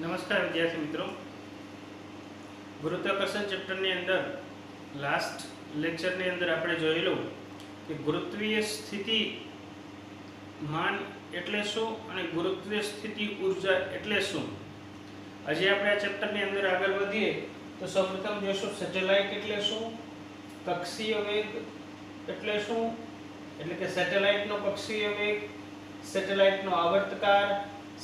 નમસ્કાર વિદ્યાર્થી મિત્રો, ગુરુત્વાકર્ષણ ચેપ્ટરની અંદર લાસ્ટ લેક્ચરની અંદર આપણે જોયેલું કે ગુરુત્વીય સ્થિતિ માન એટલે શું અને ગુરુત્વીય સ્થિતિ ઉર્જા એટલે શું. આજે આપણે આ ચેપ્ટરની અંદર આગળ વધીએ તો સૌપ્રથમ જોશું સેટેલાઇટ એટલે શું, કક્ષીય વેગ એટલે શું, એટલે કે સેટેલાઇટનો કક્ષીય વેગ, સેટેલાઇટનો આવર્તકાળ,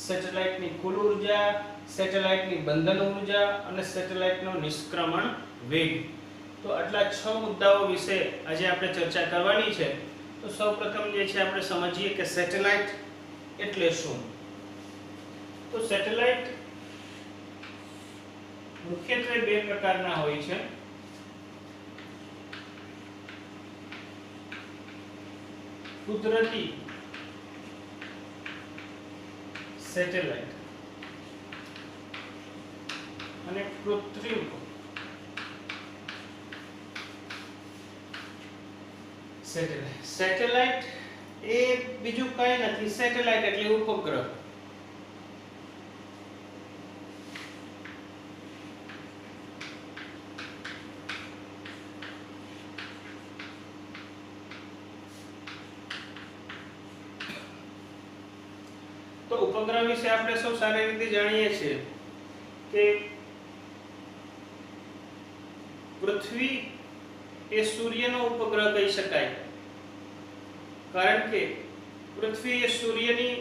સેટેલાઇટની કુલ ઉર્જા, સેટેલાઇટની બંધન ઉર્જા અને સેટેલાઇટનો નિષ્ક્રમણ વેગ. તો આટલા 6 મુદ્દાઓ વિશે આજે આપણે ચર્ચા કરવાની છે. તો સૌપ્રથમ જે છે આપણે સમજીએ કે સેટેલાઇટ એટલે શું. તો સેટેલાઇટ મુખ્યત્વે બે પ્રકારના હોય છે. કુદરતી સેટેલાઇટ અને કૃત્રિમ સેટેલાઇટ. સેટેલાઇટ એ બીજું કંઈ નથી, સેટેલાઇટ એટલે ઉપગ્રહ. તો ઉપગ્રહ વિશે આપણે સૌ સારી રીતે જાણીએ છીએ કે પૃથ્વી એ સૂર્યનો ઉપગ્રહ કહી શકાય, કારણ કે પૃથ્વી એ સૂર્યની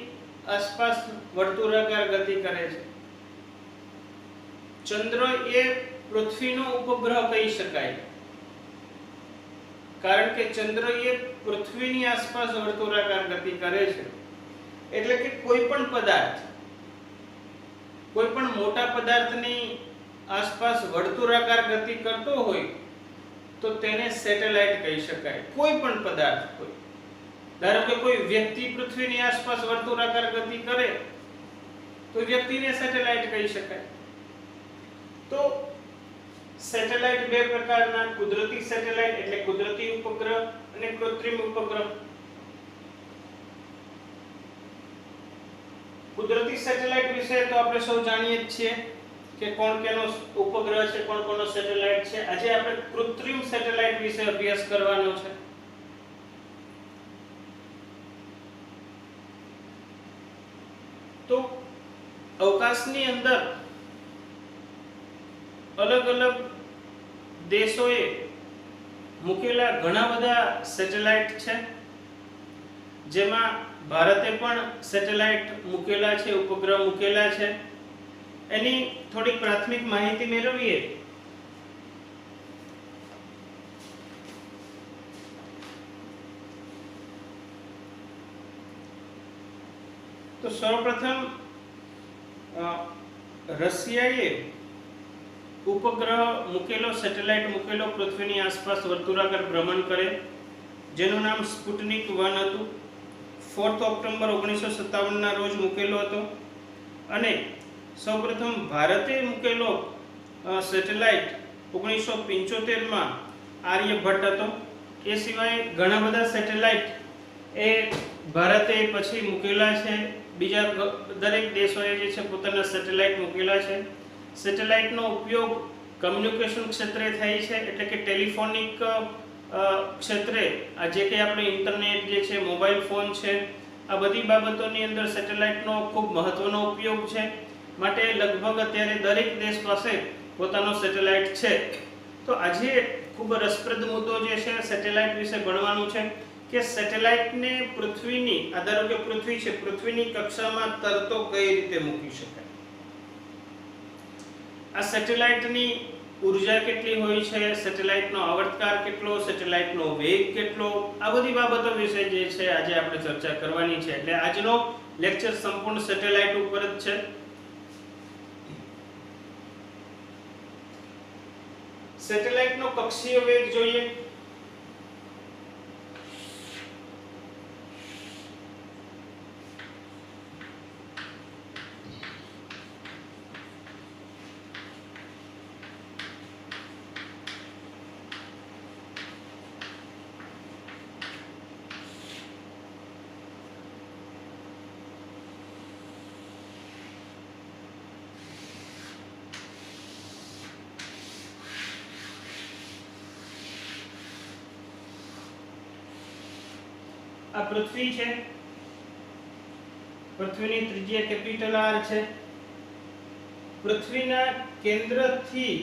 આસપાસ વર્તુળાકાર ગતિ કરે છે. ચંદ્ર એ પૃથ્વીનો ઉપગ્રહ કહી શકાય, કારણ કે ચંદ્ર એ પૃથ્વીની આસપાસ વર્તુળાકાર ગતિ કરે છે. એટલે કે કોઈ પણ પદાર્થ, કોઈ પણ મોટા પદાર્થની આસપાસ વર્તુળાકાર ગતિ કરતો હોય તો તેને સેટેલાઇટ કહી શકાય. કોઈ પણ પદાર્થ, કોઈ ધારો કે કોઈ વ્યક્તિ પૃથ્વીની આસપાસ વર્તુળાકાર ગતિ કરે તો વ્યક્તિને સેટેલાઇટ કહી શકાય. તો સેટેલાઇટ બે પ્રકારના, કુદરતી સેટેલાઇટ એટલે કુદરતી ઉપગ્રહ અને કૃત્રિમ ઉપગ્રહ. કુદરતી સેટેલાઇટ વિશે તો આપણે સૌ જાણીએ જ છીએ કે કોણ કેનો ઉપગ્રહ છે, કોણ કોનો સેટેલાઇટ છે. આજે આપણે કૃત્રિમ સેટેલાઇટ વિશે અભ્યાસ કરવાનો છે. તો અવકાશની અંદર અલગ અલગ દેશોએ મૂકેલા ઘણા બધા સેટેલાઇટ છે, જેમાં ભારતે પણ સેટેલાઇટ મૂકેલા છે, ઉપગ્રહ મૂકેલા છે. એની થોડીક પ્રાથમિક માહિતી મેળવીએ તો સૌપ્રથમ રશિયાએ ઉપગ્રહ મૂકેલો, સેટેલાઇટ મૂકેલો, પૃથ્વીની આસપાસ વર્તુળાકાર ભ્રમણ કરે, જેનું નામ સ્પુટનિક 1 હતું. 4 ઓક્ટોબર 1957 ના રોજ મૂકેલો હતો. અને સૌપ્રથમ ભારતે મૂકેલો સેટેલાઇટ 1975 માં આર્યભટ્ટ હતો. એ સિવાય ઘણા બધા સેટેલાઇટ એ ભારતે પછી મૂકેલા છે. બીજા દરેક દેશોએ જે છે પોતાના સેટેલાઇટ મૂકેલા છે. સેટેલાઇટનો ઉપયોગ કમ્યુનિકેશન ક્ષેત્રે થાય છે, એટલે કે ટેલિફોનિક ક્ષેત્રે આ જે કે આપણે ઇન્ટરનેટ જે છે, મોબાઈલ ફોન છે, આ બધી બાબતોની અંદર સેટેલાઇટનો ખૂબ મહત્વનો ઉપયોગ છે. માટે લગભગ અત્યારે દરેક દેશ પાસે પોતાનો સેટેલાઇટ છે. તો આજે ખૂબ રસપ્રદ મુદ્દો જે છે સેટેલાઇટ વિશે ભણવાનું છે કે સેટેલાઇટને પૃથ્વીની, આ ધારો કે પૃથ્વી છે, પૃથ્વીની કક્ષામાં તરતો કઈ રીતે મૂકી શકાય, આ સેટેલાઇટની ઉર્જા કેટલી હોય છે, સેટેલાઇટનો આવર્તકાળ કેટલો, સેટેલાઇટનો વેગ કેટલો, આ બધી બાબતો વિશે જે છે આજે આપણે ચર્ચા કરવાની છે. એટલે આજનો લેક્ચર સંપૂર્ણ સેટેલાઇટ ઉપર જ છે. સેટેલાઇટનો કક્ષીય વેગ જોઈએ. આ પૃથ્વી છે, પૃથ્વીની ત્રિજ્યા કેપિટલ R છે. પૃથ્વીના કેન્દ્રથી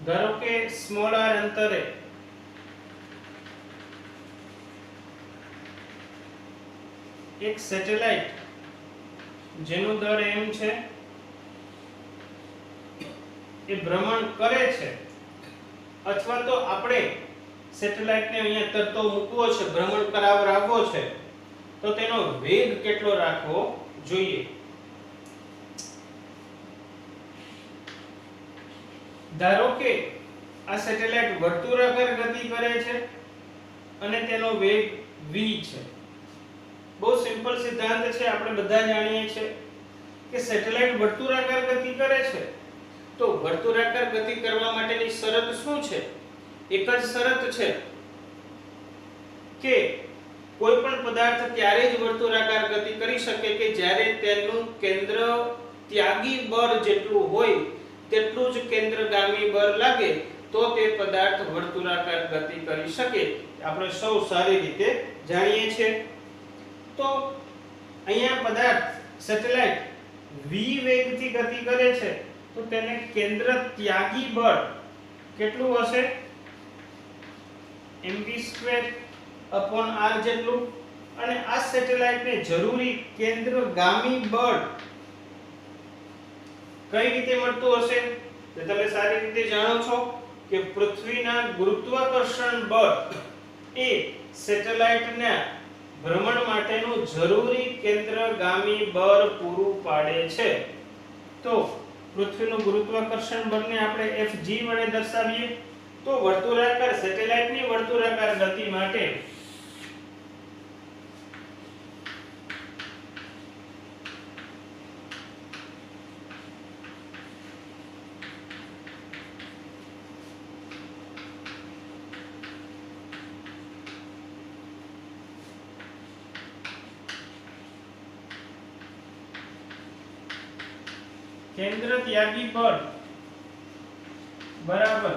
ધારો કે સ્મોલ r અંતરે એક સેટેલાઇટ જેનું દર m છે એ ભ્રમણ કરે છે, અથવા તો આપણે સેટેલાઇટને અહીંયા તરતો મૂકવો છે, ભ્રમણ કરાવવો છે, તો તેનો વેગ કેટલો રાખવો જોઈએ? ધારો કે આ સેટેલાઇટ વર્તુળાકાર ગતિ કરે છે અને તેનો વેગ v છે. બહુ સિમ્પલ સિદ્ધાંત છે, આપણે બધા જાણીએ છીએ કે સેટેલાઇટ વર્તુળાકાર ગતિ કરે છે તો વર્તુળાકાર ગતિ કરવા માટેની શરત શું છે? એક જ શરત છે કે કોઈ પણ પદાર્થ ત્યારે જ વર્તુળાકાર ગતિ કરી શકે કે જ્યારે તેનું કેન્દ્ર ત્યાગી બળ જેટલું હોય તેટલું જ કેન્દ્રગામી બળ લાગે તો તે પદાર્થ વર્તુળાકાર ગતિ કરી શકે. આપણે સૌ સારી રીતે જાણીએ છીએ. તો અહીંયા પદાર્થ સેટેલાઇટ v વેગથી ગતિ કરે છે તો તેને કેન્દ્ર ત્યાગી બળ કેટલું હશે? mv²/r જેટલું. અને આ સેટેલાઇટને જરૂરી કેન્દ્રગામી બળ કઈ રીતે મળતું હશે? તો તમે સારી રીતે જાણો છો કે પૃથ્વીના ગુરુત્વાકર્ષણ બળ એ સેટેલાઇટના ભ્રમણ માટેનું જરૂરી કેન્દ્રગામી બળ પૂરું પાડે છે. તો પૃથ્વીનું ગુરુત્વાકર્ષણ બળને આપણે Fg વડે દર્શાવીએ તો વર્તુળાકાર સેટેલાઇટની વર્તુળાકાર ગતિ માટે કેન્દ્ર ત્યાગી બળ બરાબર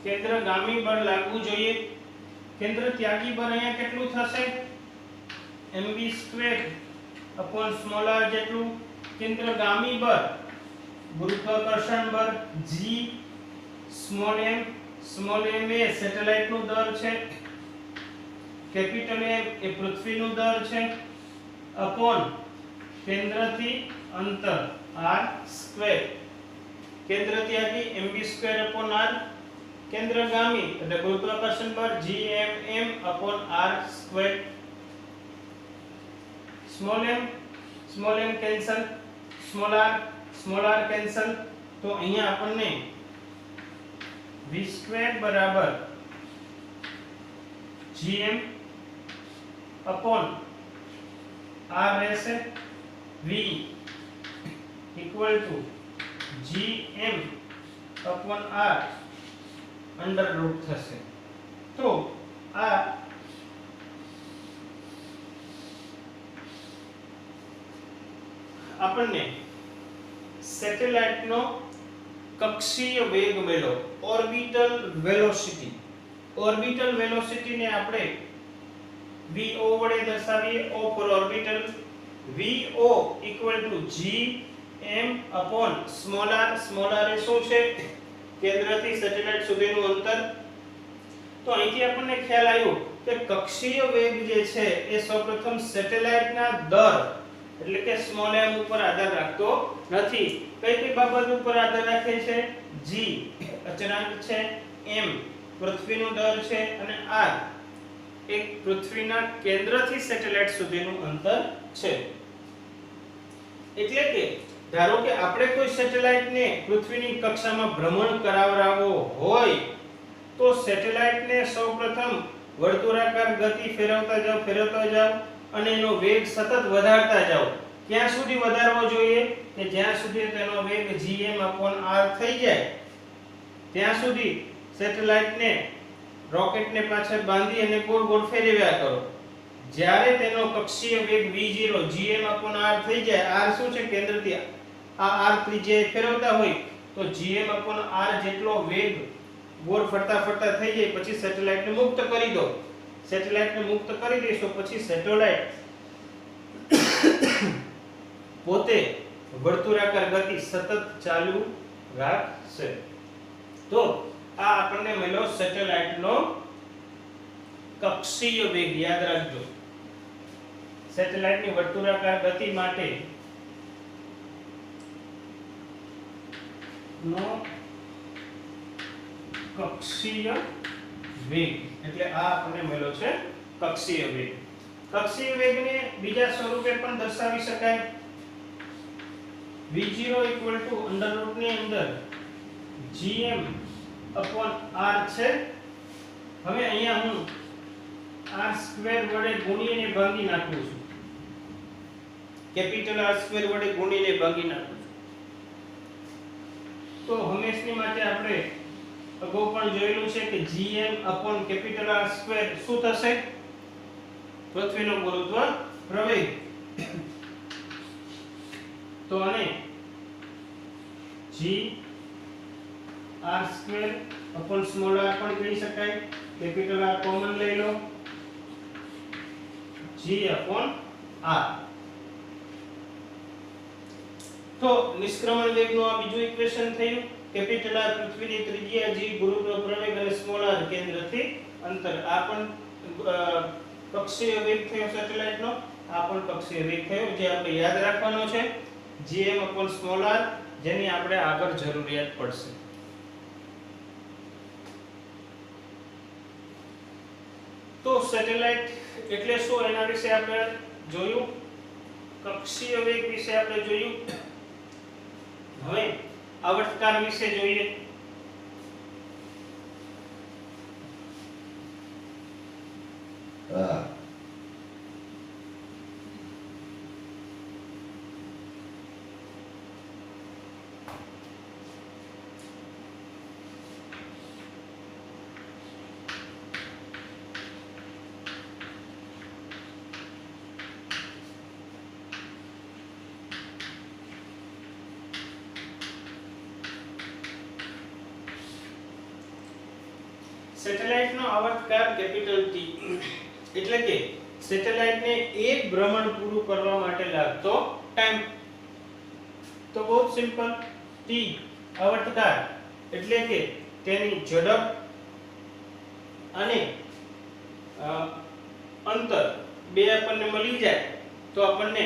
કેન્દ્રગામી બળ લાગવું જોઈએ. કેન્દ્ર ત્યાગી બળ અહીંયા કેટલું થશે? mv²/r જેટલું. કેન્દ્રગામી બળ ગુરુત્વાકર્ષણ બળ g સ્મોલ m એ સેટેલાઇટ નું દર છે, કેપિટલ M એ પૃથ્વીનું દર છે, અપોન કેન્દ્રથી અંતર r². કેન્દ્ર ત્યાગી mv²/r, કેન્દ્રગામી એટલે ગુરુત્વાકર્ષણ બળ gmm/r². Small m cancel, small r cancel. તો અહીંયા આપણને v² બરાબર gm upon r રહેશે. v equal to gm upon r under root થશે. તો આ આપણને સેટેલાઇટનો કક્ષીય વેગ મળ્યો, ઓર્બિટલ વેલોસિટી. ઓર્બિટલ વેલોસિટી ને આપણે vo વડે દર્શાવીએ. o four orbital. vo equal to gm upon small r. small r એ શું છે? કેન્દ્રથી સેટેલાઇટ સુધીનું અંતર. તો અહીંથી આપણને ખ્યાલ આવ્યો કે કક્ષીય વેગ જે છે એ સૌપ્રથમ સેટેલાઇટના દર એટલે કે સ્મોલ m ઉપર આધાર રાખતો નથી. કઈ કઈ બાબત ઉપર આધાર રાખે છે? g અચળાંક છે, m પૃથ્વીનો દર છે અને r એક પૃથ્વીના કેન્દ્રથી સેટેલાઇટ સુધીનું અંતર છે. એટલે કે ધારો કે આપણે કોઈ સેટેલાઇટને પૃથ્વીની કક્ષામાં ભ્રમણ કરાવરાવો હોય તો સેટેલાઇટને સૌપ્રથમ વર્તુળાકાર ગતિ ફેરવતા જાવ અને એનો વેગ સતત વધારતા જાવ. ક્યાં સુધી વધારવો જોઈએ? કે જ્યાં સુધી તેનો વેગ gm/r થઈ જાય ત્યાં સુધી સેટેલાઇટને રોકેટને પાછળ બાંધી અને ગોળ ગોળ ફેરવ્યા કરો. જ્યારે તેનો કક્ષીય વેગ v0 gm/r થઈ જાય, r શું છે? કેન્દ્રથી આ r ત્રિજ્યાએ ફેરવતા હોય તો gm/r જેટલો વેગ ગોળ ફરતા ફરતા થઈ જાય પછી સેટેલાઇટને મુક્ત કરી દો. સેટેલાઇટને મુક્ત કરી દેશો પછી સેટેલાઇટ પોતે વર્તુળાકાર ગતિ સતત ચાલુ રાખશે. તો આ આપણને મળ્યો સેટેલાઇટનો કક્ષીય વેગ. યાદ રાખજો, સેટેલાઇટની વર્તુળાકાર ગતિ માટે નો કક્ષીય વેગ એટલે આ આપણને મળ્યો છે કક્ષીય વેગ. કક્ષીય વેગને બીજા સ્વરૂપે પણ દર્શાવી શકાય. v0 √ ની અંદર gm/r છે. હવે અહીંયા હું r² વડે ગુણીને ભાગી નાખું છું. કેપિટલ R² વડે ગુણીને ભાગી નાખું છું. તો હંમેશની માટે આપણે અગાઉ પણ જોયેલું છે કે gm/R² શું થશે? પૃથ્વીનો ગુરુત્વ પ્રવેગ. તો આને g r² r પણ કહી શકાય. કેપિટલ R કોમન લઈ લો, g/r. તો નિષ્ક્રમણ વેગનું આ બીજું ઇક્વેશન થયું. કેપિટલ R પૃથ્વીની ત્રિજ્યા, g ગુરુત્વ પ્રવેગ અને સ્મોલ r કેન્દ્રથી અંતર. આ પણ કક્ષીય વેગ થયો સેટેલાઇટનો. આ પણ કક્ષીય વેગ થયો જે આપણે યાદ રાખવાનો છે, gm/r, જેની આપણે આગળ જરૂરિયાત પડશે. તો સેટેલાઇટ એટલે શું એના વિશે આપણે જોયું. કક્ષીય વેગ વિશે આપણે જોયું. હવે આવર્તકાર વિશે જોઈએ. સેટેલાઇટનો આવર્તકાર કેપિટલ T એટલે કે સેટેલાઇટને એક ભ્રમણ પૂરું કરવા માટે લાગતો ટાઈમ. તો બહુ સિમ્પલ, T આવર્તકાર એટલે કે તેની ઝડપ અને અંતર બે આપણને મળી જાય તો આપણને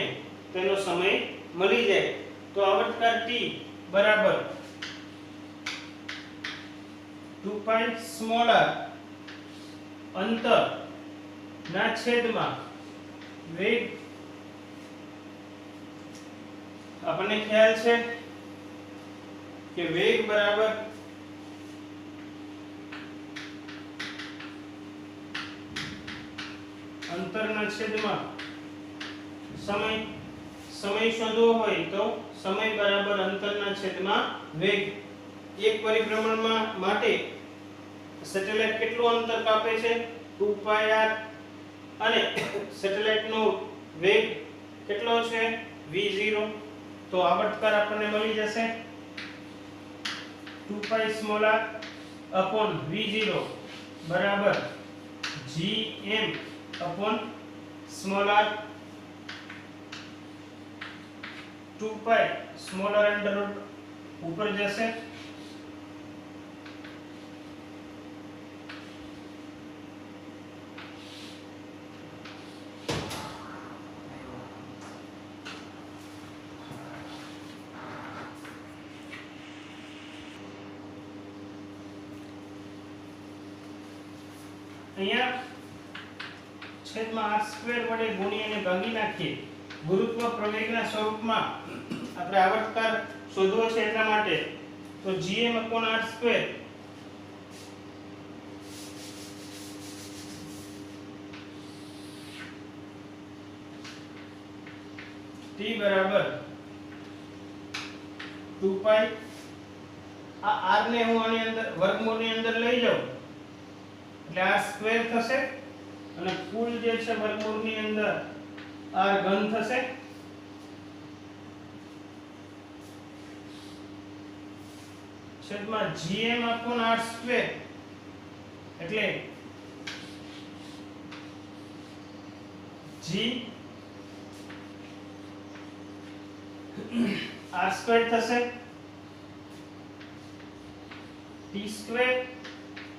તેનો સમય મળી જાય. તો આવર્તકાર T બરાબર 2π r અંતર ના છેદમાં વેગ. આપણને ખ્યાલ છે કે વેગ બરાબર અંતરના છેદમાં સમય. સમય શોધવો હોય તો સમય બરાબર અંતરના છેદમાં વેગ. એક પરિભ્રમણમાં માટે સેટેલાઇટ કેટલું અંતર કાપે છે? 2πr. અને સેટેલાઇટનો વેગ કેટલો છે? v0. તો આવર્તકાર આપણને મળી જશે 2πr/v0 બરાબર gm/r. 2π અંડર રૂટ ઉપર જશે. અહીંયા છેદમાં r² વડે ગુણીને ભાગી નાખીએ. ગુરુત્વ પ્રવેગના સ્વરૂપમાં આપણે આવર્તકાર શોધવો છે એટલા માટે તો gm/r² T બરાબર 2π. આ r ને હું આની અંદર વર્ગમૂળની અંદર લઈ જાઉં એટલે r સ્ક્વેર થશે અને કુલ જે છે વર્ગમૂળની અંદર r ઘન થશે. છેદમાં gm upon r સ્ક્વેર એટલે g r સ્ક્વેર થશે t સ્ક્વેર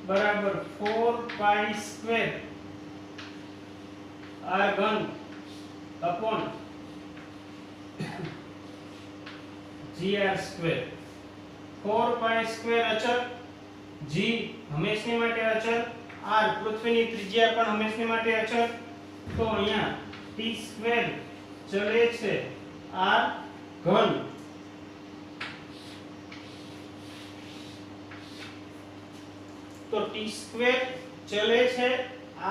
બરાબર 4 પાઈ સ્ક્વેર r ઘન upon gr square 4 pi square અચળ g હંમેશની માટે અચળ r પૃથ્વીની ત્રિજ્યા પણ હંમેશની માટે અચળ તો અહીંયા t સ્ક્વેર ચલે છે r ઘન તો t સ્ક્વેર ચલે છે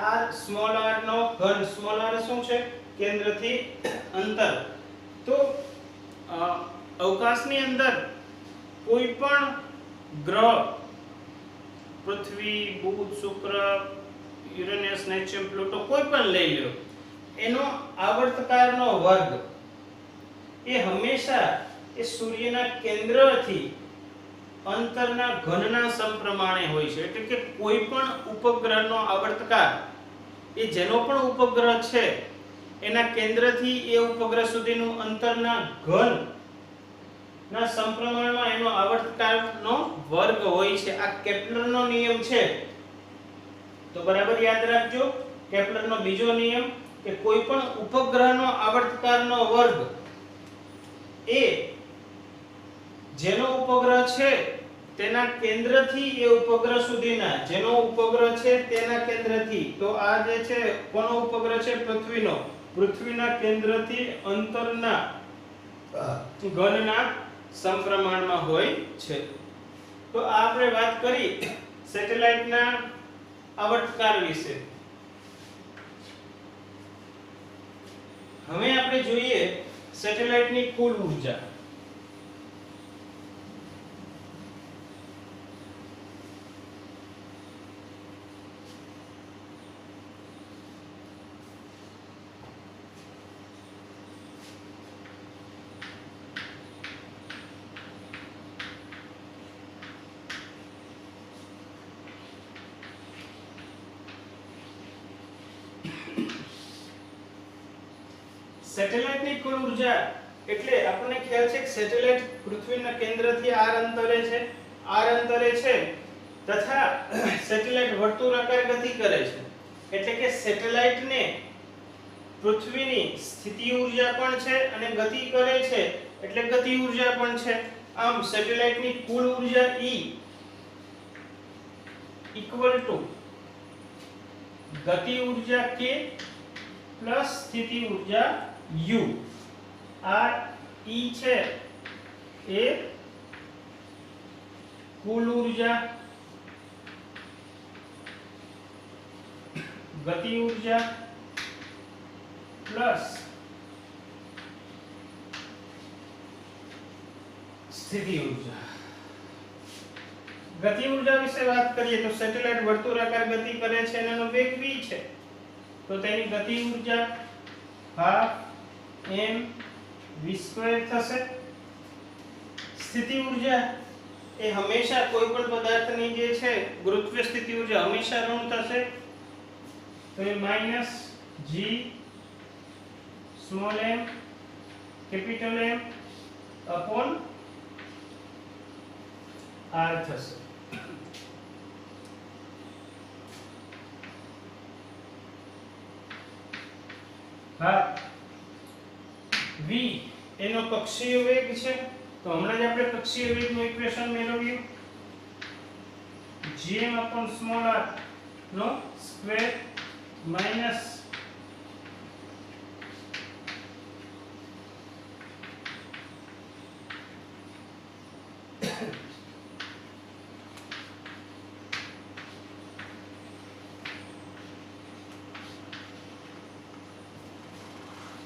r સ્મોલ r નો ઘન સ્મોલ r શું છે કેન્દ્રથી અંતર તો અવકાશની અંદર કોઈ પણ ગ્રહ પૃથ્વી બુધ શુક્ર યુરેનસ નેપચ્યુન પ્લુટો કોઈ પણ લઈ લો એનો આવર્તકારનો વર્ગ એ હંમેશા એ સૂર્યના કેન્દ્રથી અંતરના ઘનના સમપ્રમાણે હોય છે એટલે કે કોઈ પણ ઉપગ્રહનો આવર્તકાર એ જેનો પણ ઉપગ્રહ છે એના કેન્દ્રથી એ ઉપગ્રહ સુધીનું અંતરના ઘન ના સમપ્રમાણમાં એનો આવર્તકારનો વર્ગ હોય છે આ કેપ્લરનો નિયમ છે તો બરાબર યાદ રાખજો કેપ્લરનો બીજો નિયમ કે કોઈ પણ ઉપગ્રહનો આવર્તકારનો વર્ગ એ જેનો ઉપગ્રહ છે તેના કેન્દ્રથી એ ઉપગ્રહ સુધીના જેનો ઉપગ્રહ છે તેના કેન્દ્રથી તો આ જે છે કોનો ઉપગ્રહ છે પૃથ્વીના કેન્દ્રથી અંતરના ઘનના સમપ્રમાણમાં હોય છે તો આ આપણે વાત કરી સેટેલાઇટના આવર્તકાર વિશે હવે આપણે જોઈએ સેટેલાઇટની કુલ ઊર્જા સેટેલાઇટની કુલ ઊર્જા એટલે આપણને ખ્યાલ છે કે સેટેલાઇટ પૃથ્વીના કેન્દ્રથી r અંતરે છે તથા સેટેલાઇટ વર્તુળાકાર ગતિ કરે છે એટલે કે સેટેલાઇટને પૃથ્વીની સ્થિતિ ઊર્જા પણ છે અને ગતિ કરે છે એટલે ગતિ ઊર્જા પણ છે આમ સેટેલાઇટની કુલ ઊર્જા E ઇક્વલ ટુ ગતિ ઊર્જા k પ્લસ સ્થિતિ ઊર્જા u આ E છે એ કુલ ઊર્જા ગતિ ઊર્જા પ્લસ સ્થિતિ ઊર્જા ગતિ ઊર્જા વિશે વાત કરીએ તો સેટેલાઇટ વર્તુળાકાર ગતિ કરે છે અને એનો વેગ v છે તો તેની ગતિ ઊર્જા હાફ mv² થશે સ્થિતિ ઊર્જા એ હંમેશા કોઈ પણ પદાર્થની જે છે ગુરુત્વીય સ્થિતિ ઊર્જા હંમેશા ઋણ થશે તો એ -g small m capital M upon r થશે હા v એનો કક્ષીય વેગ છે તો હમણાં જ આપણે કક્ષીય વેગનું ઇક્વેશન મેળવ્યું gm upon small r નો સ્ક્વેર માઈનસ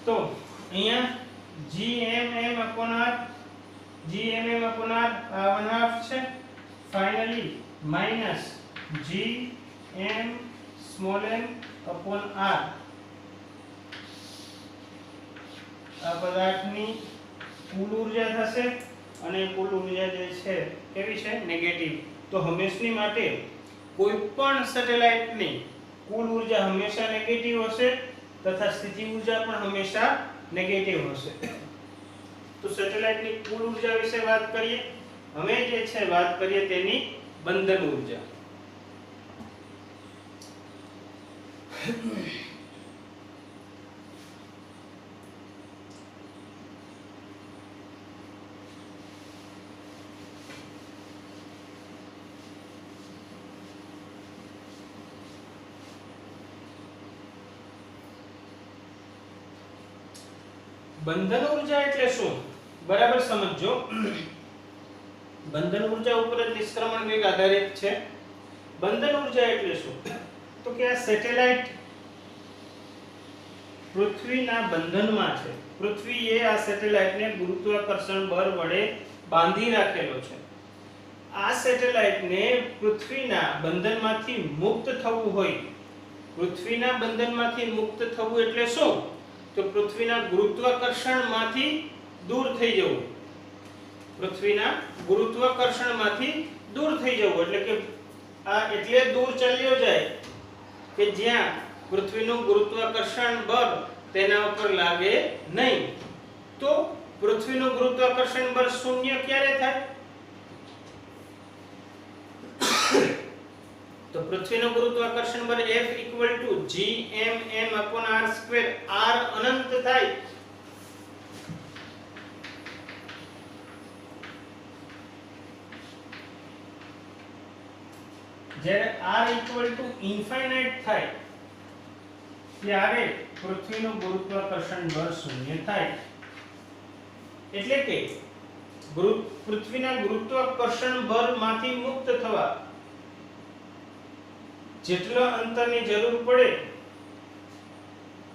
તો અહીંયા gmm upon r આ 1/2 છે finally minus gm small m upon r આ પદાર્થની કુલ ઊર્જા થશે અને કુલ ઉર્જા જે છે કેવી છે નેગેટિવ. તો હંમેશની માટે કોઈ પણ સેટેલાઇટની કુલ ઉર્જા હંમેશા નેગેટિવ હશે તથા સ્થિતિ ઉર્જા પણ હંમેશા નેગેટિવ હશે. તો સેટેલાઇટની કુલ ઉર્જા વિશે વાત કરીએ. હવે જે છે વાત કરીએ તેની બંધન ઉર્જા. બંધન ઉર્જા એટલે શું બરાબર સમજજો. બંધન ઉર્જા ઉપર જ નિષ્ક્રમણ વેગ આધારિત છે. બંધન ઉર્જા એટલે શું તો કે આ સેટેલાઇટ પૃથ્વીના બંધનમાં છે. પૃથ્વીએ આ સેટેલાઇટને ગુરુત્વાકર્ષણ બળ વડે બાંધી રાખેલો છે. આ સેટેલાઇટને પૃથ્વીના બંધનમાંથી મુક્ત થવું હોય, પૃથ્વીના બંધનમાંથી મુક્ત થવું એટલે શું તો પૃથ્વીના ગુરુત્વાકર્ષણમાંથી દૂર થઈ જવું. પૃથ્વીના ગુરુત્વાકર્ષણમાંથી દૂર થઈ જવું એટલે કે આ એટલે દૂર ચાલ્યો જાય કે જ્યાં પૃથ્વીનું ગુરુત્વાકર્ષણ બળ તેના ઉપર લાગે નહીં. તો પૃથ્વીનું ગુરુત્વાકર્ષણ બળ શૂન્ય ક્યારે થાય તો પૃથ્વીનું ગુરુત્વાકર્ષણ બળ F gmm/r². r અનંત થાય જ્યારે r ઇન્ફાઇનાઇટ થાય ત્યારે પૃથ્વીનું ગુરુત્વાકર્ષણ બળ શૂન્ય થાય. એટલે કે પૃથ્વીના ગુરુત્વાકર્ષણ બળમાંથી મુક્ત થવા જેટલા અંતરની જરૂર પડે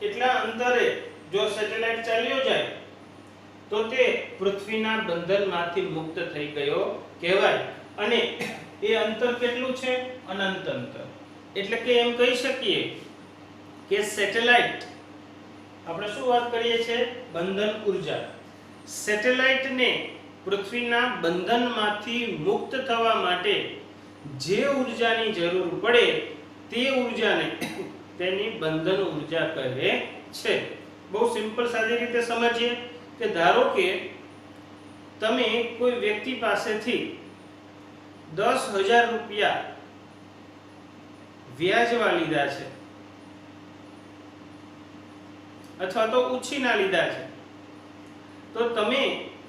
એટલા અંતરે જો સેટેલાઇટ ચાલ્યો જાય તો તે પૃથ્વીના બંધનમાંથી મુક્ત થઈ ગયો કહેવાય. અને એ અંતર કેટલું છે અનંત અંતર. એટલે કે એમ કહી શકીએ કે સેટેલાઇટ આપણે શું વાત કરીએ છીએ બંધન ઉર્જા. સેટેલાઇટને પૃથ્વીના બંધનમાંથી મુક્ત થવા માટે જે ઉર્જાની જરૂર પડે તે ઉર્જાને તેની બંધન ઉર્જા કહે છે. બહુ સિમ્પલ સાદી રીતે સમજીએ કે ધારો કે તમે કોઈ વ્યક્તિ પાસેથી 10,000 રૂપિયા વ્યાજવા લીધા છે અથવા તો ઉછીના લીધા છે તો તમે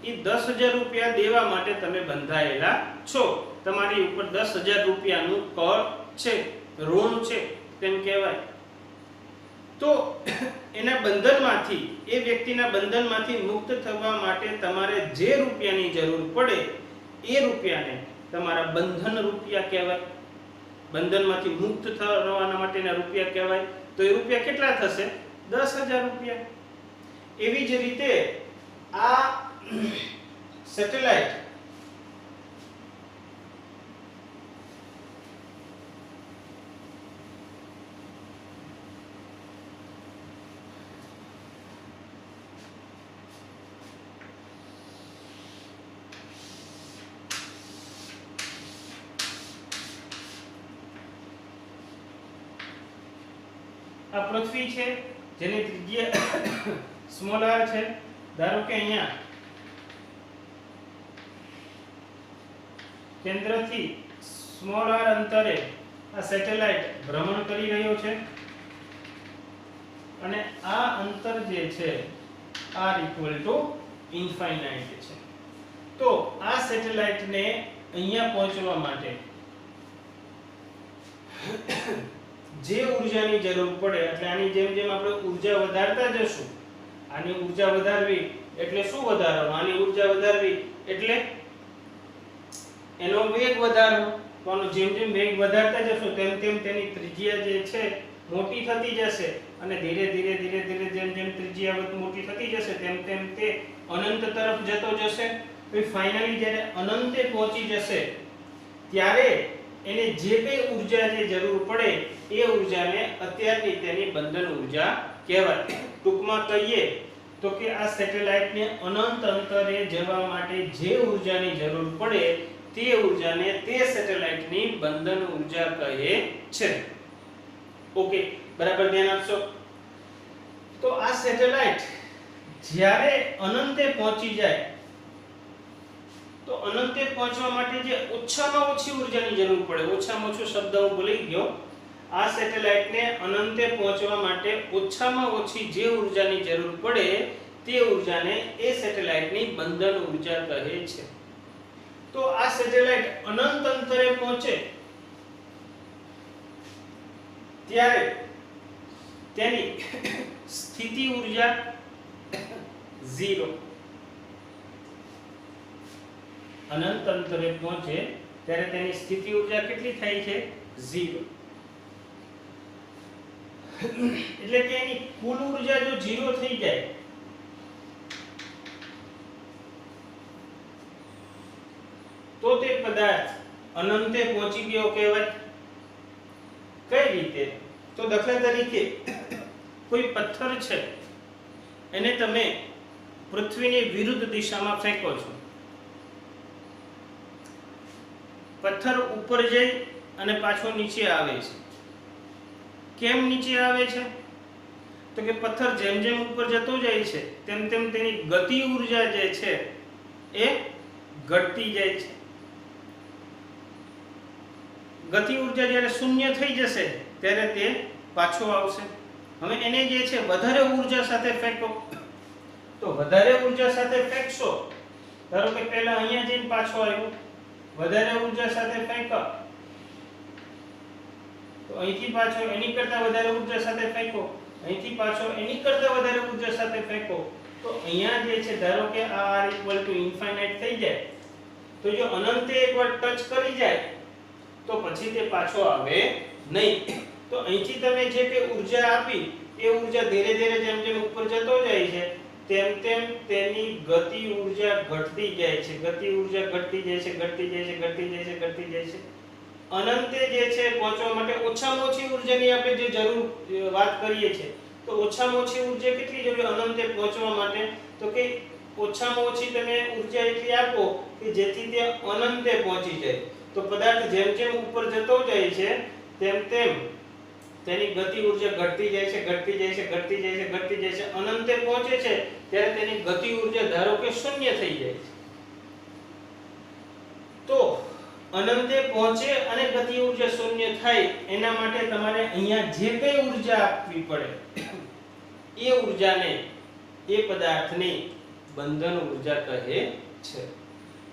એ 10,000 રૂપિયા દેવા માટે તમે બંધાયેલા છો. તમારી ઉપર 10,000 રૂપિયાનું કર છે, ઋણ છે તેમ કહેવાય. તો એના બંધનમાંથી એ વ્યક્તિના બંધનમાંથી મુક્ત થવા માટે તમારે જે રૂપિયાની જરૂર પડે એ રૂપિયાને તમારા બંધન રૂપિયા કહેવાય. બંધનમાંથી મુક્ત થવાના માટેના રૂપિયા કહેવાય. તો એ રૂપિયા કેટલા થશે 10,000 રૂપિયા. એવી જ રીતે આ સેટેલાઇટ આ પૃથ્વી છે જેની ત્રિજ્યા સ્મોલ r છે. ધારો કે અહીંયા કેન્દ્રથી સ્મોલ r અંતરે આ સેટેલાઇટ ભ્રમણ કરી રહ્યો છે અને આ અંતર જે છે r ઇન્ફાઇનાઇટ છે. તો આ સેટેલાઇટને અહીંયા પહોંચવા માટે જે ઉર્જાની જરૂર પડે એટલે આની જેમ જેમ આપણે ઉર્જા વધારતા જશું, આની ઉર્જા વધારવી એટલે શું વધારવાનું, આની ઉર્જા વધારવી એટલે એનો વેગ વધારવો. તો જેમ જેમ વેગ વધારતા જશું તેમ તેમ તેની ત્રિજ્યા જે છે મોટી થતી જશે અને ધીરે ધીરે ધીરે ધીરે જેમ જેમ ત્રિજ્યા મોટી થતી જશે તેમ તેમ તે અનંત તરફ જતો જશે. પછી ફાઇનલી જ્યારે અનંતે પહોંચી જશે ત્યારે એને જે કઈ ઉર્જા જે જરૂર પડે એ ઉર્જાને અત્યારની તેની બંધન ઉર્જા કહેવાય. ટૂંકમાં કહીએ તો કે આ સેટેલાઇટને અનંત અંતરે જવા માટે જે ઊર્જાની જરૂર પડે તે ઊર્જાને તે સેટેલાઇટની બંધન ઊર્જા કહે છે. ઓકે, બરાબર ધ્યાન આપશો. તો આ સેટેલાઇટ જ્યારે અનંતે પહોંચી જાય તો અનંતે પહોંચવા માટે જે ઓછામાં ઓછી ઊર્જાની જરૂર પડે, ઓછામાં ઓછો શબ્દ હું ભૂલી ગયો, આ સેટેલાઇટને અનંતે પહોંચવા માટે ઓછામાં ઓછી જે ઊર્જાની જરૂર પડે તે ઊર્જાને એ સેટેલાઇટની બંધન ઊર્જા કહે છે. તો આ સેટેલાઇટ અનંત અંતરે પહોંચે ત્યારે તેની સ્થિતિ ઊર્જા 0, અનંત અંતરે પહોંચે ત્યારે તેની સ્થિતિ ઊર્જા કેટલી થાય છે? 0. એટલે કે એની કુલ ઊર્જા જો 0 થઈ જાય તો તે પદાર્થ અનંતે પહોંચી ગયો કહેવાય. કઈ રીતે? તો દાખલા તરીકે કોઈ પથ્થર છે એને તમે પૃથ્વીની વિરુદ્ધ દિશામાં ફેંકો છો. પથ્થર ઉપર જઈ અને પાછો નીચે આવે છે. કેમ નીચે આવે છે? તો કે પથ્થર જેમ જેમ ઉપર જતો જાય છે તેમ તેમ તેની ગતિ ઊર્જા જે છે એ ઘટતી જાય છે. ગતિ ઊર્જા જ્યારે શૂન્ય થઈ જશે ત્યારે તે પાછો આવશે. હવે એને જે છે વધારે ઊર્જા સાથે ફેંકો. તો વધારે ઊર્જા સાથે ફેંકશો, ધારો કે પહેલા અહીંયા જઈને પાછો આવ્યો, વધારે ઊર્જા સાથે ફેંકો તો અહીંથી પાછો એની કરતા વધારે ઊર્જા સાથે ફેંકો, અહીંથી પાછો એની કરતા વધારે ઊર્જા સાથે ફેંકો, તો અહીંયા જે છે ધારો કે આ r = ઇન્ફાઇનાઇટ થઈ જાય તો જો અનંતે એકવાર ટચ કરી જાય તો પછી તે પાછો આવે નહીં. તો અહીંથી તમે જે કે ઊર્જા આપી એ ઊર્જા ધીરે ધીરે જેમ જેમ ઉપર જતો જાય છે તેમ તેમ તેની ગતિ ઊર્જા ઘટતી જાય છે, ગતિ ઊર્જા ઘટતી જાય છે, ઘટતી જાય છે, ઘટતી જાય છે, ઘટતી જાય છે. અનંતે જે છે પહોંચવા માટે ઓછામાં ઓછી ઊર્જાની આપણે જે જરૂર વાત કરીએ છીએ તો ઓછામાં ઓછી ઊર્જા કેટલી જોઈએ અનંતે પહોંચવા માટે? તો કે ઓછામાં ઓછી તમે ઊર્જા એટલી આપો કે જેથી તે અનંતે પહોંચી જાય. તો પદાર્થ જેમ જેમ ઉપર જતો જાય છે તેમ તેમ તેની ગતિ ઊર્જા ઘટતી જાય છે, ઘટતી જાય છે, ઘટતી જાય છે, ઘટતી જાય છે. અનંતે પહોંચે છે ત્યારે તેની ગતિ ઊર્જા ધારો કે શૂન્ય થઈ જાય છે. તો અનંતે પહોંચે અને ગતિ ઊર્જા શૂન્ય થાય એના માટે તમારે અહીંયા જે કઈ ઊર્જા આપવી પડે એ ઊર્જાને એ પદાર્થની બંધન ઊર્જા કહે છે.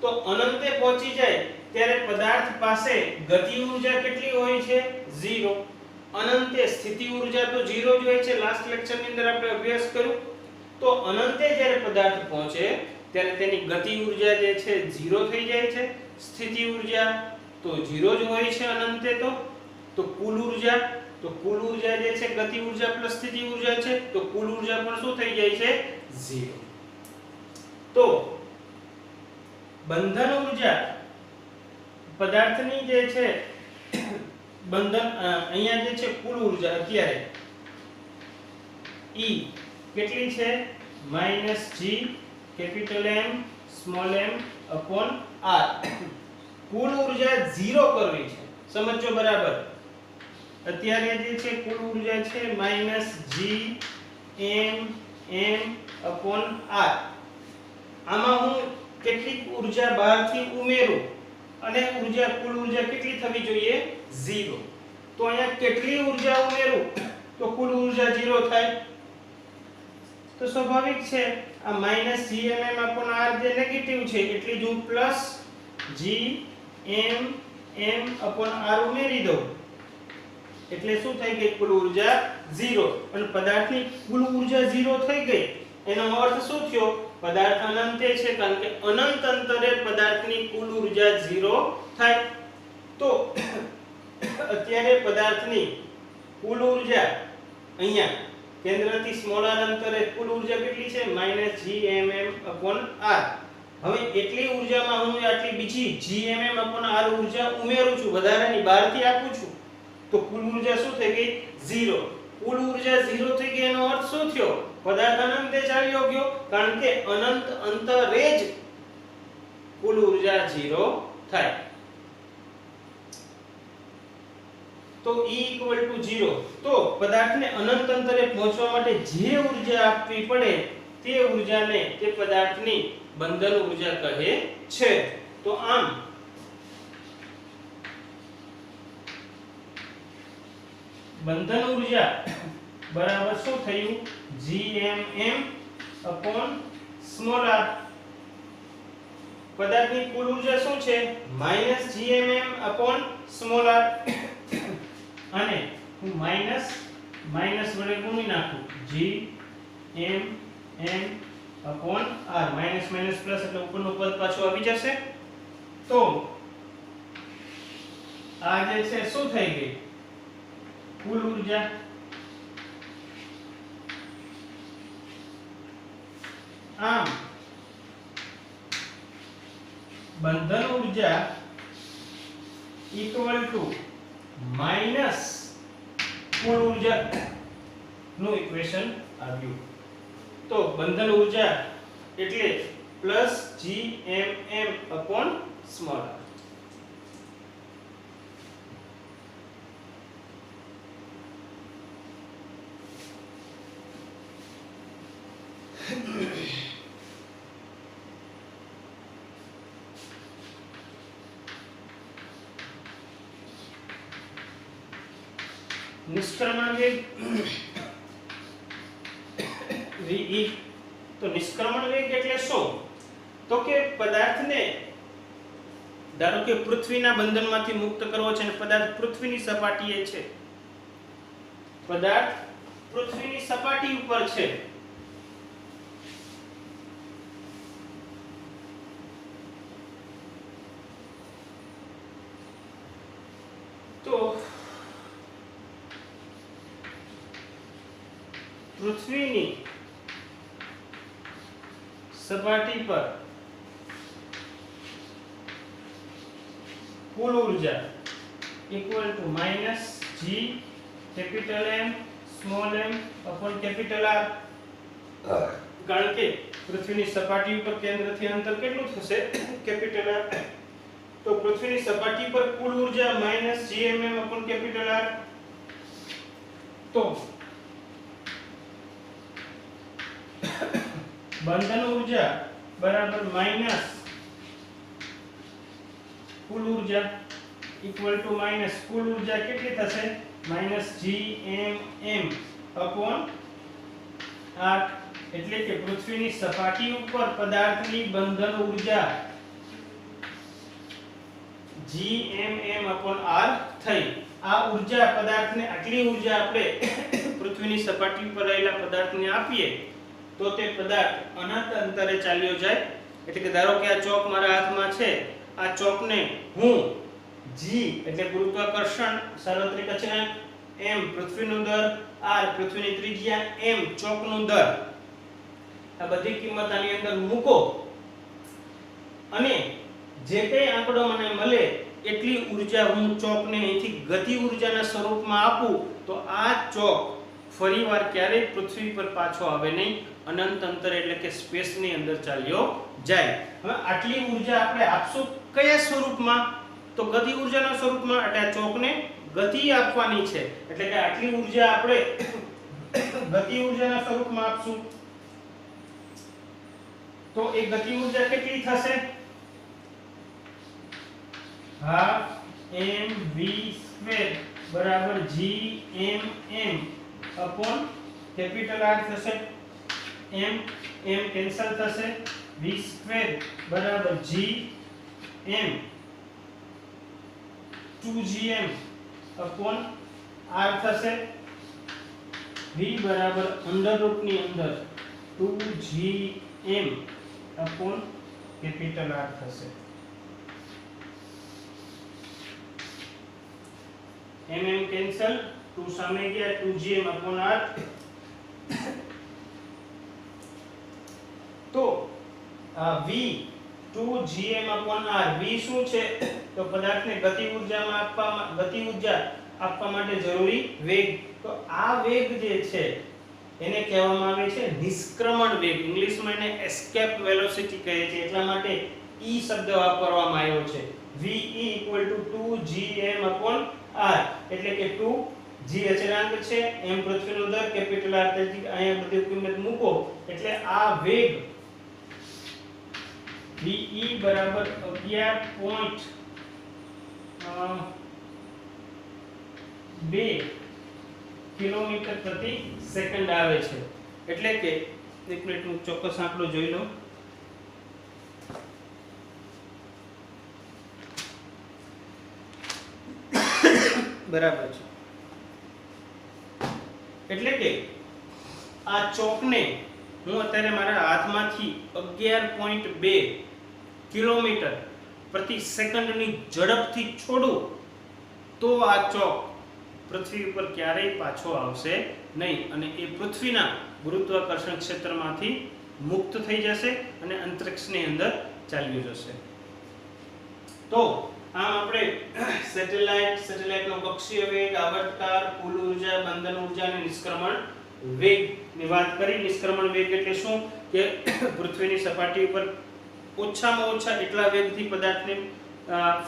તો અનંતે પહોંચી જાય ત્યારે પદાર્થ પાસે ગતિ ઊર્જા કેટલી હોય છે? 0. અનંતે સ્થિતિ ઊર્જા તો 0 જ હોય છે. લાસ્ટ લેક્ચર ની અંદર આપણે અભ્યાસ કર્યો. તો અનંતે જ્યારે પદાર્થ પહોંચે ત્યારે તેની ગતિ ઊર્જા જે છે 0 થઈ જાય છે, સ્થિતિ ઊર્જા તો 0 જ હોય છે અનંતે. તો કુલ ઊર્જા જે છે ગતિ ઊર્જા પ્લસ સ્થિતિ ઊર્જા છે તો કુલ ઊર્જા પણ શું થઈ જાય છે? 0. તો બંધન ઊર્જા પદાર્થની જે છે બંધન અહીંયા જે છે કુલ ઊર્જા અત્યારે E કેટલી છે? -G M r. કુલ ઊર્જા 0 કરવી છે, સમજો બરાબર. અત્યારે જે છે કુલ ઊર્જા છે -G M r. આમાં હું કેટલીક ઊર્જા બહારથી ઉમેરું અને ઊર્જા કુલ ઊર્જા કેટલી થવી જોઈએ? 0. તો અહીંયા કેટલી ઊર્જા ઉમેરું તો કુલ ઊર્જા 0 થાય? તો સ્વાભાવિક છે આ -gmm/r જે નેગેટિવ છે એટલે જ હું +gmm/r ઉમેરી દઉં એટલે શું થઈ ગઈ? કુલ ઊર્જા 0. અને પદાર્થની કુલ ઊર્જા 0 થઈ ગઈ એનો અર્થ શું થયો? પદાર્થ અનંતે છે કારણ કે અનંત અંતરે પદાર્થની કુલ ઊર્જા 0 થાય. તો અત્યારે પદાર્થની કુલ ઊર્જા અહીંયા કેન્દ્રથી સ્મોલ r અંતરે કુલ ઊર્જા કેટલી છે? -gmm/r. હવે એટલી ઊર્જામાં હું આટલી બીજી gmm/r ઊર્જા ઉમેરું છું, વધારાની બહારથી આપું છું તો કુલ ઊર્જા શું થઈ ગઈ? 0. કુલ ઉર્જા 0 થઈ ગઈ એનો અર્થ શું થયો? પદાર્થ અનંતે ચાલ્યો ગયો, કારણ કે અનંત અંતરે જ કુલ ઉર્જા 0 થાય. તો E = 0. તો પદાર્થને અનંત અંતરે પહોંચવા માટે જે ઉર્જા આપવી પડે તે ઉર્જાને તે પદાર્થની બંધન ઉર્જા કહે છે. તો આમ બંધન ઉર્જા બરાબર શું થયું? Gmm/r. પદાર્થની કુલ ઉર્જા શું છે? -gmm/r. અને હું માઈનસ વડે ગુણી નાખું. gmm/r માઈનસ માઈનસ પ્લસ એટલે ઉપરનું પદ પાછું આવી જશે. તો આ જે છે શું થઈ ગઈ? કુલ ઉર્જા. આમ બંધન ઉર્જા માઈનસ કુલ ઉર્જા નું ઇક્વેશન આવ્યું. તો બંધન ઉર્જા એટલે +gmm/r. નિષ્ક્રમણ વેગ VE. તો નિષ્ક્રમણ વેગ એટલે શું? તો કે પદાર્થને ધારો કે પૃથ્વીના બંધનમાંથી મુક્ત કરવો છે અને પદાર્થ પૃથ્વીની સપાટીએ છે. પદાર્થ પૃથ્વીની સપાટી ઉપર છે. તો પૃથ્વીની સપાટી પર કુલ ઉર્જા -G(M)(r). કારણ કે પૃથ્વીની સપાટી ઉપર કેન્દ્રથી અંતર કેટલું થશે? R. તો પૃથ્વીની સપાટી પર કુલ ઉર્જા -gmm/R. તો બંધન ઉર્જા બરાબર માઈનસ કુલ ઉર્જા માઈનસ કુલ ઉર્જા કેટલી થશે? -gmm/r. એટલે કે પૃથ્વીની સપાટી ઉપર પદાર્થની બંધન ઉર્જા gmm/r થઈ. આ ઉર્જા પદાર્થને આટલી ઉર્જા આપણે પૃથ્વીની સપાટી પર રહેલા પદાર્થને આપીએ તો તે પદાર્થ અનંત અંતરે ચાલ્યો જાય. એટલે કે ધારો કે આ ચોક મારા હાથમાં છે, આ ચોકને હું g એટલે ગુરુત્વાકર્ષણ સાર્વત્રિક અચળાંક, m પૃથ્વીનો દર, r પૃથ્વીની ત્રિજ્યા, m ચોકનો દર, આ બધી કિંમત આની અંદર મૂકો અને જે કંઈ આંકડો મને મળે એટલી ઉર્જા હું ચોકને અહીંથી ગતિ ઉર્જાના સ્વરૂપમાં આપું તો આ ચોક ફરીવાર ક્યારેય પૃથ્વી પર પાછો આવે નહીં, અનંત અંતર એટલે કે સ્પેસની અંદર ચાલ્યો જાય. હવે આટલી ઉર્જા આપણે આપશું કયા સ્વરૂપમાં? તો ગતિ ઉર્જાના સ્વરૂપમાં. એટલે આ ચોકને ગતિ આપવાની છે એટલે કે આટલી ઉર્જા આપણે ગતિ ઉર્જાના સ્વરૂપમાં આપશું. તો એ ગતિ ઉર્જા કેટલી થશે? ½ mv² બરાબર gmm/R થશે. m કેન્સલ થશે. v² બરાબર gm 2gm/R થશે. v બરાબર અંડર રૂટની અંદર 2gm/R થશે. mm કેન્સલ, 2 સામે ગયા, 2gm/R. તો v 2gm/R v શું છે? તો પદાર્થને ગતિ ઉર્જામાં આપવામાં ગતિ ઉર્જા આપવા માટે જરૂરી વેગ. તો આ વેગ જે છે એને કહેવામાં આવે છે નિષ્ક્રમણ વેગ. ઇંગ્લિશમાં એને એસ્કેપ વેલોસિટી કહે છે. એટલા માટે E શબ્દ વાપરવામાં આવ્યો છે. VE = 2gm/r. એટલે કે 2 g અચળાંક છે, m પૃથ્વીનો દર, કેપિટલ R તરીકે અહીંયા બધી કિંમત મૂકો એટલે આ વેગ VE બરાબર 11.2 કિલોમીટર પ્રતિ સેકન્ડ આવે છે. એટલે કે એક મિનિટ હું ચોક્કસ આંકડો જોઈ લઉં. બરાબર છે. એટલે કે આ ચોકને હું અત્યારે મારા હાથમાંથી 11.2 કિલોમીટર પ્રતિ સેકન્ડની ઝડપથી છોડું તો આ ચોક પૃથ્વી ઉપર ક્યારેય પાછો આવશે નહીં અને એ પૃથ્વીના ગુરુત્વાકર્ષણ ક્ષેત્રમાંથી મુક્ત થઈ જશે અને અંતરિક્ષની અંદર ચાલ્યો જશે. તો આમ આપણે સેટેલાઇટનો કક્ષીય વેગ, આવર્તકાળ, કુલ ઊર્જા, બંધન ઊર્જા અને નિષ્ક્રમણ વેગની વાત કરી. નિષ્ક્રમણ વેગ એટલે શું કે પૃથ્વીની સપાટી ઉપર ઓછામાં ઓછા એટલા વેગથી પદાર્થને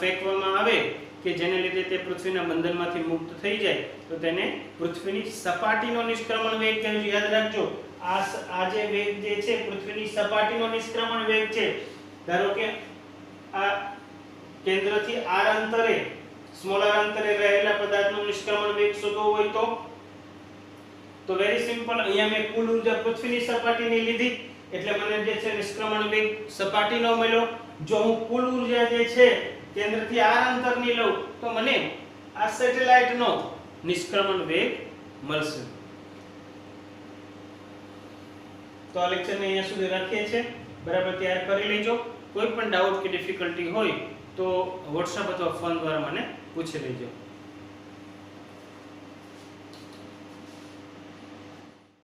ફેંકવામાં આવે કે જેને લીધે તે પૃથ્વીના બંધનમાંથી મુક્ત થઈ જાય તો તેને પૃથ્વીની સપાટીનો નિષ્ક્રમણ વેગ કહે છે. યાદ રાખજો આ જે વેગ જે છે પૃથ્વીની સપાટીનો નિષ્ક્રમણ વેગ છે. ધારો કે આ કેન્દ્રથી r અંતરે સ્મોલ r અંતરે રહેલા પદાર્થનો નિષ્ક્રમણ વેગ શોધવો હોય તો વેરી સિમ્પલ. અહીંયા મેં કુલ ઊર્જા પૃથ્વીની સપાટીની લીધી એટલે મને જે છે નિષ્ક્રમણ વેગ સપાટીનો મળ્યો. જો હું કુલ ઊર્જા જે છે કેન્દ્રથી r અંતરની લઉં તો મને આ સેટેલાઇટનો નિષ્ક્રમણ વેગ મળશે. તો આ લેક્ચરને અહીંયા સુધી રાખીએ છીએ. બરાબર તૈયાર કરી લેજો. કોઈ પણ ડાઉટ કે ડિફિકલ્ટી હોય તો WhatsApp અથવા ફોન દ્વારા મને પૂછી લેજો.